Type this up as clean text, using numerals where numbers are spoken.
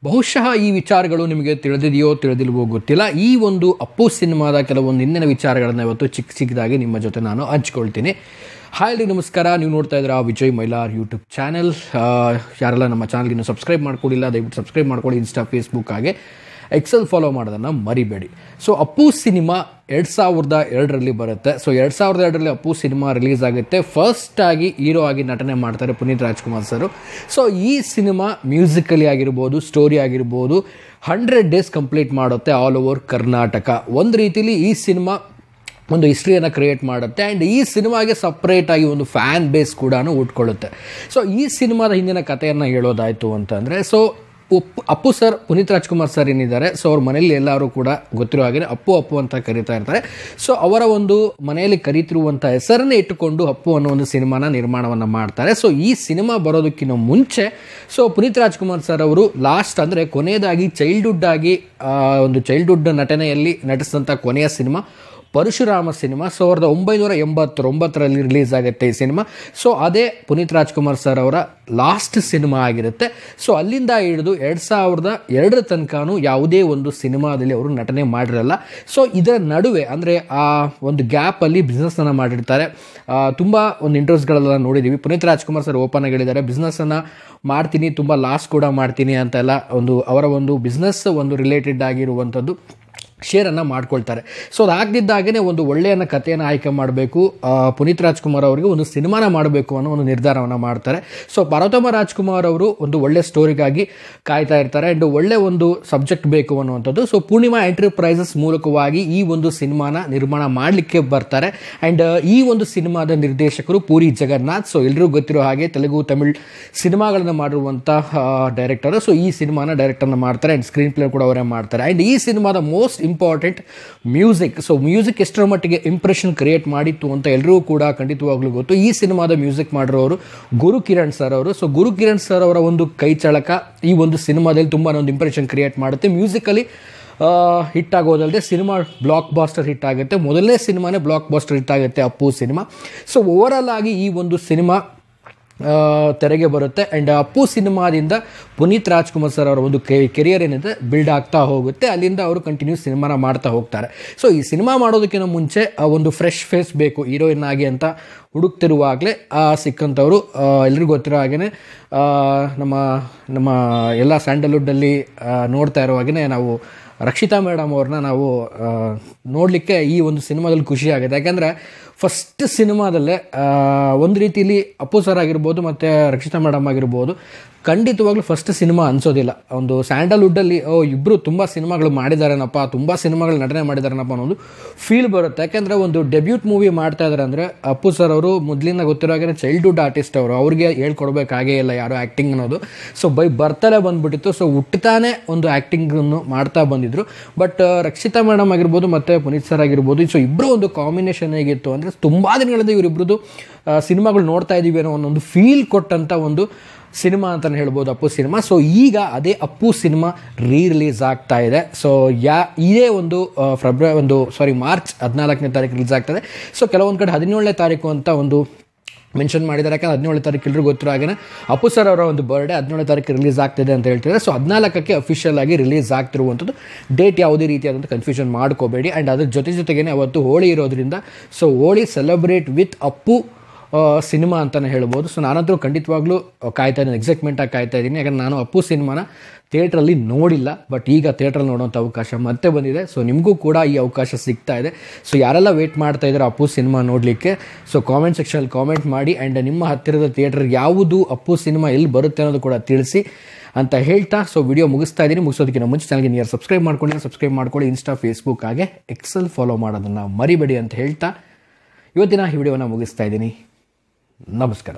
ಬಹುಶಃ ಈ ವಿಚಾರಗಳು ನಿಮಗೆ ತಿಳಿದಿದೆಯೋ ತಿಳಿದಿಲ್ವೋ ಗೊತ್ತಿಲ್ಲ. ಈ ಒಂದು ಅಪ್ಪು ಸಿನಿಮಾದ ಕೆಲವೊಂದು ಹಿಂದಿನ ವಿಚಾರಗಳನ್ನು ಇವತ್ತು ಚಿಕ್ಕದಾಗಿ ನಿಮ್ಮ ಜೊತೆ ನಾನು ಹಂಚ್ಕೊಳ್ತೀನಿ. ಹಾಯ್ ರೀ, ನಮಸ್ಕಾರ. ನೀವು ನೋಡ್ತಾ ಇದ್ದೀರಾ ವಿಜಯ್ ಮೈಲಾರ್ ಯೂಟ್ಯೂಬ್ ಚಾನೆಲ್. ಯಾರೆಲ್ಲ ನಮ್ಮ ಚಾನಲ್ಗೆ ಇನ್ನೂ ಸಬ್ಸ್ಕ್ರೈಬ್ ಮಾಡ್ಕೊಳ್ಳಿಲ್ಲ, ದಯವಿಟ್ಟು ಸಬ್ಸ್ಕ್ರೈಬ್ ಮಾಡ್ಕೊಳ್ಳಿ. ಇನ್ಸ್ಟಾ, ಫೇಸ್ಬುಕ್ ಹಾಗೆ ಎಕ್ಸೆಲ್ ಫಾಲೋ ಮಾಡೋದನ್ನು ಮರಿಬೇಡಿ. ಸೊ ಅಪ್ಪು ಸಿನಿಮಾ 2002ರಲ್ಲಿ ಬರುತ್ತೆ. ಸೊ 2002ರಲ್ಲಿ ಅಪ್ಪು ಸಿನಿಮಾ ರಿಲೀಸ್ ಆಗುತ್ತೆ. ಫಸ್ಟ್ ಆಗಿ ಹೀರೋ ಆಗಿ ನಟನೆ ಮಾಡ್ತಾರೆ ಪುನೀತ್ ರಾಜ್ಕುಮಾರ್ ಸರ್. ಸೊ ಈ ಸಿನಿಮಾ ಮ್ಯೂಸಿಕಲಿ ಆಗಿರ್ಬೋದು, ಸ್ಟೋರಿ ಆಗಿರ್ಬೋದು, 100 ಡೇಸ್ ಕಂಪ್ಲೀಟ್ ಮಾಡುತ್ತೆ ಆಲ್ ಓವರ್ ಕರ್ನಾಟಕ. ಒಂದು ರೀತಿಲಿ ಈ ಸಿನಿಮಾ ಒಂದು ಹಿಸ್ಟ್ರಿಯನ್ನು ಕ್ರಿಯೇಟ್ ಮಾಡುತ್ತೆ. ಆ್ಯಂಡ್ ಈ ಸಿನಿಮಾಗೆ ಸಪ್ರೇಟಾಗಿ ಒಂದು ಫ್ಯಾನ್ ಬೇಸ್ ಕೂಡ ಉಟ್ಕೊಳ್ಳುತ್ತೆ. ಸೊ ಈ ಸಿನಿಮಾದ ಹಿಂದಿನ ಕಥೆಯನ್ನು ಹೇಳೋದಾಯಿತು ಅಂತಂದರೆ, so Appu sir, Puneeth Rajkumar sir ಏನಿದ್ದಾರೆ, ಸೊ ಅವ್ರ ಮನೆಯಲ್ಲಿ ಎಲ್ಲರೂ ಕೂಡ ಗೊತ್ತಿರೋ ಹಾಗೆ ಅಪ್ಪು ಅಂತ ಕರೀತಾ ಇರ್ತಾರೆ. ಸೊ ಅವರ ಒಂದು ಮನೆಯಲ್ಲಿ ಕರೀತಿರುವಂಥ ಹೆಸರನ್ನೇ ಇಟ್ಟುಕೊಂಡು ಅಪ್ಪು ಅನ್ನೋ ಒಂದು ಸಿನಿಮಾನ ನಿರ್ಮಾಣವನ್ನು ಮಾಡ್ತಾರೆ. ಸೊ ಈ ಸಿನಿಮಾ ಬರೋದಕ್ಕಿಂತ ಮುಂಚೆ ಸೊ ಪುನೀತ್ ರಾಜ್ಕುಮಾರ್ ಸರ್ ಅವರು ಲಾಸ್ಟ್ ಅಂದರೆ ಕೊನೆಯದಾಗಿ ಒಂದು ಚೈಲ್ಡ್ಹುಡ್ ನಟನೆಯಲ್ಲಿ ನಟಿಸಿದಂಥ ಕೊನೆಯ ಸಿನಿಮಾ ಪರಶುರಾಮ ಸಿನಿಮಾ 1989ರಲ್ಲಿ ರಿಲೀಸ್ ಆಗುತ್ತೆ ಈ ಸಿನಿಮಾ. ಸೊ ಅದೇ ಪುನೀತ್ ರಾಜ್ಕುಮಾರ್ ಸರ್ ಅವರ ಲಾಸ್ಟ್ ಸಿನಿಮಾ ಆಗಿರುತ್ತೆ. ಸೊ ಅಲ್ಲಿಂದ ಹಿಡಿದು 2002 ತನಕನೂ ಯಾವುದೇ ಒಂದು ಸಿನಿಮಾದಲ್ಲಿ ಅವರು ನಟನೆ ಮಾಡಿರಲ್ಲ. ಸೊ ಇದರ ನಡುವೆ ಅಂದರೆ ಆ ಒಂದು ಗ್ಯಾಪಲ್ಲಿ ಬಿಸ್ನೆಸ್ಸನ್ನು ಮಾಡಿರ್ತಾರೆ. ತುಂಬ ಒಂದು ಇಂಟರ್ವ್ಯೂಸ್ಗಳೆಲ್ಲ ನೋಡಿದ್ದೀವಿ. ಪುನೀತ್ ರಾಜ್ಕುಮಾರ್ ಸರ್ ಓಪನ್ ಆಗಿ ಹೇಳಿದ್ದಾರೆ, ಬಿಸ್ನೆಸ್ಸನ್ನು ಮಾಡ್ತೀನಿ, ತುಂಬ ಲಾಸ್ ಕೂಡ ಮಾಡ್ತೀನಿ ಅಂತೆಲ್ಲ ಒಂದು ಅವರ ಒಂದು ಬಿಸ್ನೆಸ್ ಒಂದು ರಿಲೇಟೆಡ್ ಆಗಿರುವಂಥದ್ದು ಶೇರನ್ನು ಮಾಡ್ಕೊಳ್ತಾರೆ. ಸೊ ಅದಾಗದಿದ್ದಾಗೇ ಒಂದು ಒಳ್ಳೆಯ ಕಥೆಯನ್ನು ಆಯ್ಕೆ ಮಾಡಬೇಕು, ಪುನೀತ್ ರಾಜ್ಕುಮಾರ್ ಅವರಿಗೆ ಒಂದು ಸಿನಿಮಾನ ಮಾಡಬೇಕು ಅನ್ನೋ ಒಂದು ನಿರ್ಧಾರವನ್ನು ಮಾಡ್ತಾರೆ. ಸೊ ಪಾರ್ವತಮ್ಮ ರಾಜ್ಕುಮಾರ್ ಅವರು ಒಂದು ಒಳ್ಳೆ ಸ್ಟೋರಿಗಾಗಿ ಕಾಯ್ತಾ ಇರ್ತಾರೆ. ಆ್ಯಂಡ್ ಒಳ್ಳೆ ಒಂದು ಸಬ್ಜೆಕ್ಟ್ ಬೇಕು ಅನ್ನುವಂಥದ್ದು. ಸೊ ಪೂರ್ಣಿಮಾ ಎಂಟರ್ಪ್ರೈಸಸ್ ಮೂಲಕವಾಗಿ ಈ ಒಂದು ಸಿನಿಮಾನ ನಿರ್ಮಾಣ ಮಾಡಲಿಕ್ಕೆ ಬರ್ತಾರೆ. ಆ್ಯಂಡ್ ಈ ಒಂದು ಸಿನಿಮಾದ ನಿರ್ದೇಶಕರು ಪೂರಿ ಜಗನ್ನಾಥ್. ಸೊ ಎಲ್ಲರಿಗೂ ಗೊತ್ತಿರೋ ಹಾಗೆ ತೆಲುಗು, ತಮಿಳ್ ಸಿನಿಮಾಗಳನ್ನು ಮಾಡಿರುವಂಥ ಡೈರೆಕ್ಟರು. ಸೊ ಈ ಸಿನಿಮಾನ ಡೈರೆಕ್ಟರ್ನ ಮಾಡ್ತಾರೆ. ಆ್ಯಂಡ್ ಸ್ಕ್ರೀನ್ ಪ್ಲೇ ಕೂಡ ಅವರೇ ಮಾಡ್ತಾರೆ. ಆ್ಯಂಡ್ ಈ ಸಿನಿಮಾದ most important music. So music ಎಷ್ಟರ ಮಟ್ಟಿಗೆ ಇಂಪ್ರೆಷನ್ ಕ್ರಿಯೇಟ್ ಮಾಡಿತ್ತು ಅಂತ ಎಲ್ಲರೂ ಕೂಡ ಖಂಡಿತವಾಗ್ಲೂ ಗೊತ್ತು. ಈ ಸಿನಿಮಾದ ಮ್ಯೂಸಿಕ್ ಮಾಡಿರೋರು ಗುರು ಕಿರಣ್ ಸರ್ ಅವರು. ಸೊ ಗುರು ಕಿರಣ್ ಸರ್ ಅವರ ಒಂದು ಕೈ ಚಳಕ ಈ ಒಂದು ಸಿನಿಮಾದಲ್ಲಿ ತುಂಬ ಒಂದು ಇಂಪ್ರೆಷನ್ ಕ್ರಿಯೇಟ್ ಮಾಡುತ್ತೆ. ಮ್ಯೂಸಿಕಲಿ ಹಿಟ್ ಆಗೋದಲ್ಲದೆ ಸಿನಿಮಾ ಬ್ಲಾಕ್ ಬಾಸ್ಟರ್ ಹಿಟ್ ಆಗುತ್ತೆ. ಮೊದಲನೇ ಸಿನಿಮಾನೇ ಬ್ಲಾಕ್ ಬಾಸ್ಟರ್ ಹಿಟ್ ಆಗುತ್ತೆ ಅಪ್ಪು ಸಿನಿಮಾ. ಸೊ ಓವರಾಲ್ ಆಗಿ ಈ ಒಂದು ಸಿನಿಮಾ ತೆರೆಗೆ ಬರುತ್ತೆ. ಆ್ಯಂಡ್ ಅಪ್ಪು ಸಿನಿಮಾದಿಂದ ಪುನೀತ್ ರಾಜ್ಕುಮಾರ್ ಸರ್ ಅವರ ಒಂದು ಕೆರಿಯರ್ ಏನಿದೆ ಬಿಲ್ಡ್ ಆಗ್ತಾ ಹೋಗುತ್ತೆ. ಅಲ್ಲಿಂದ ಅವರು ಕಂಟಿನ್ಯೂ ಸಿನಿಮಾನ ಮಾಡ್ತಾ ಹೋಗ್ತಾರೆ. ಸೊ ಈ ಸಿನಿಮಾ ಮಾಡೋದಕ್ಕಿಂತ ಮುಂಚೆ ಒಂದು ಫ್ರೆಶ್ ಫೇಸ್ ಬೇಕು ಹೀರೋಯಿನ್ ಆಗಿ ಅಂತ ಹುಡುಕ್ತಿರುವಾಗಲೇ ಸಿಕ್ಕಂಥವ್ರು ಎಲ್ರಿಗೂ ಗೊತ್ತಿರೋ ಹಾಗೆಯೇ ನಮ್ಮ ಎಲ್ಲ ಸ್ಯಾಂಡಲ್ವುಡ್ಡಲ್ಲಿ ನೋಡ್ತಾ ಇರೋ ಹಾಗೆಯೇ ನಾವು ರಕ್ಷಿತಾ ಮೇಡಮ್ ಅವ್ರನ್ನ ನಾವು ನೋಡಲಿಕ್ಕೆ ಈ ಒಂದು ಸಿನಿಮಾದಲ್ಲಿ ಖುಷಿ ಆಗುತ್ತೆ. ಯಾಕೆಂದರೆ ಫಸ್ಟ್ ಸಿನಿಮಾದಲ್ಲೇ ಒಂದು ರೀತಿಯಲ್ಲಿ ಅಪ್ಪು ಸರ್ ಆಗಿರ್ಬೋದು ಮತ್ತು ರಕ್ಷಿತಾ ಮೇಡಮ್ ಆಗಿರ್ಬೋದು ಖಂಡಿತವಾಗ್ಲೂ ಫಸ್ಟ್ ಸಿನಿಮಾ ಅನಿಸೋದಿಲ್ಲ. ಒಂದು ಸ್ಯಾಂಡಲ್ವುಡ್ಡಲ್ಲಿ ಇಬ್ಬರು ತುಂಬ ಸಿನಿಮಾಗಳು ಮಾಡಿದಾರೇನಪ್ಪ, ತುಂಬ ಸಿನಿಮಾಗಳು ನಟನೆ ಮಾಡಿದಾರೇನಪ್ಪ ಅನ್ನೋದು ಫೀಲ್ ಬರುತ್ತೆ. ಯಾಕೆಂದರೆ ಒಂದು ಡೆಬ್ಯೂಟ್ ಮೂವಿ ಮಾಡ್ತಾ ಇದ್ದಾರೆ ಅಂದರೆ ಅಪ್ಪು ಸರ್ ಅವರು ಮೊದಲಿಂದ ಗೊತ್ತಿರೋ ಹಾಗೆ ಚೈಲ್ಡ್ಹುಡ್ ಆರ್ಟಿಸ್ಟ್ ಅವರು, ಅವ್ರಿಗೆ ಹೇಳ್ಕೊಡ್ಬೇಕಾಗೇ ಇಲ್ಲ ಯಾರು ಆ್ಯಕ್ಟಿಂಗ್ ಅನ್ನೋದು. ಸೊ ಬರ್ತಲೇ ಬಂದುಬಿಟ್ಟಿತ್ತು. ಸೊ ಹುಟ್ಟುತ್ತಾನೆ ಒಂದು ಆ್ಯಕ್ಟಿಂಗನ್ನು ಮಾಡ್ತಾ ಬಂದಿದ್ರು. ಬಟ್ ರಕ್ಷಿತಾ ಮೇಡಮ್ ಆಗಿರ್ಬೋದು ಮತ್ತು ಪುನೀತ್ ಸರ್ ಆಗಿರ್ಬೋದು, ಸೊ ಇಬ್ಬರು ಒಂದು ಕಾಂಬಿನೇಷನ್ ಹೇಗಿತ್ತು ಅಂದರೆ ತುಂಬ ದಿನಗಳಿಂದ ಇವರಿಬ್ಬರದು ಸಿನಿಮಾಗಳು ನೋಡ್ತಾ ಇದ್ದೀವಿ ಅನ್ನೋ ಒಂದೊಂದು ಫೀಲ್ ಕೊಟ್ಟಂಥ ಒಂದು ಸಿನಿಮಾ ಅಂತಲೇ ಹೇಳ್ಬೋದು ಅಪ್ಪು ಸಿನಿಮಾ. ಸೊ ಈಗ ಅದೇ ಅಪ್ಪು ಸಿನಿಮಾ ರಿಲೀಸ್ ಆಗ್ತಾ ಇದೆ. ಸೊ ಇದೇ ಒಂದು ಮಾರ್ಚ್ 14ನೇ ತಾರೀಕು ರಿಲೀಸ್ ಆಗ್ತದೆ. ಸೊ ಕೆಲವೊಂದು ಕಡೆ 17ನೇ ತಾರೀಕು ಅಂತ ಒಂದು ಮೆನ್ಷನ್ ಮಾಡಿದ್ದಾರೆ. ಯಾಕಂದರೆ 17ನೇ ತಾರೀಕು ಎಲ್ಲರೂ ಗೊತ್ತಿರೋ ಹಾಗೆ ಅಪ್ಪು ಸರ್ ಅವರ ಒಂದು ಬರ್ಡೇ 17ನೇ ತಾರೀಕು ರಿಲೀಸ್ ಆಗ್ತಿದೆ ಅಂತ ಹೇಳ್ತಿದ್ದಾರೆ. ಸೊ 14ಕ್ಕೆ ಅಫಿಷಿಯಲ್ ಆಗಿ ರಿಲೀಸ್ ಆಗ್ತಿರುವಂಥದ್ದು. ಡೇಟ್ ಯಾವುದೇ ರೀತಿಯಾದಂಥ ಕನ್ಫ್ಯೂಷನ್ ಮಾಡ್ಕೋಬೇಡಿ. ಆ್ಯಂಡ್ ಅದ್ರ ಜೊತೆಗೇ ಅವತ್ತು ಹೋಳಿ ಇರೋದ್ರಿಂದ so Holi celebrate with Appu cinema ಅಂತಲೇ ಹೇಳ್ಬೋದು. ಸೊ ನಾನಂತರೂ ಖಂಡಿತವಾಗ್ಲೂ ಕಾಯ್ತಾ ಇದ್ದೀನಿ, ಎಕ್ಸೈಟ್ಮೆಂಟಾಗಿ ಕಾಯ್ತಾ ಇದ್ದೀನಿ. ಯಾಕಂದರೆ ನಾನು ಅಪ್ಪು ಸಿನಿಮಾನ ಥಿಯೇಟ್ರಲ್ಲಿ ನೋಡಿಲ್ಲ, ಬಟ್ ಈಗ ಥಿಯೇಟ್ರಲ್ಲಿ ನೋಡೋಂಥ ಅವಕಾಶ ಮತ್ತೆ ಬಂದಿದೆ. ಸೊ ನಿಮಗೂ ಕೂಡ ಈ ಅವಕಾಶ ಸಿಗ್ತಾ ಇದೆ. ಸೊ ಯಾರೆಲ್ಲ ವೇಟ್ ಮಾಡ್ತಾ ಇದ್ದಾರೆ ಅಪ್ಪು ಸಿನಿಮಾ ನೋಡಲಿಕ್ಕೆ, ಸೊ ಕಾಮೆಂಟ್ ಸೆಕ್ಷನಲ್ಲಿ ಕಾಮೆಂಟ್ ಮಾಡಿ. ಆ್ಯಂಡ್ ನಿಮ್ಮ ಹತ್ತಿರದ ಥಿಯೇಟರ್ ಯಾವುದು, ಅಪ್ಪು ಸಿನಿಮಾ ಎಲ್ಲಿ ಬರುತ್ತೆ ಅನ್ನೋದು ಕೂಡ ತಿಳಿಸಿ ಅಂತ ಹೇಳ್ತಾ ಸೊ ವಿಡಿಯೋ ಮುಗಿಸ್ತಾ ಇದ್ದೀನಿ. ಮುಗಿಸೋದಕ್ಕಿಂತ ಮುಂಚೆ ಚಾನಲ್ಗೆ ನೀವು ಸಬ್ಸ್ಕ್ರೈಬ್ ಮಾಡ್ಕೊಳ್ಳಿ. ಇನ್ಸ್ಟಾ, ಫೇಸ್ಬುಕ್ ಹಾಗೆ ಎಕ್ಸೆಲ್ ಫಾಲೋ ಮಾಡೋದನ್ನು ಮರಿಬೇಡಿ ಅಂತ ಹೇಳ್ತಾ ಇವತ್ತಿನ ಈ ವಿಡಿಯೋನ ಮುಗಿಸ್ತಾ ಇದ್ದೀನಿ. ನಮಸ್ಕಾರ.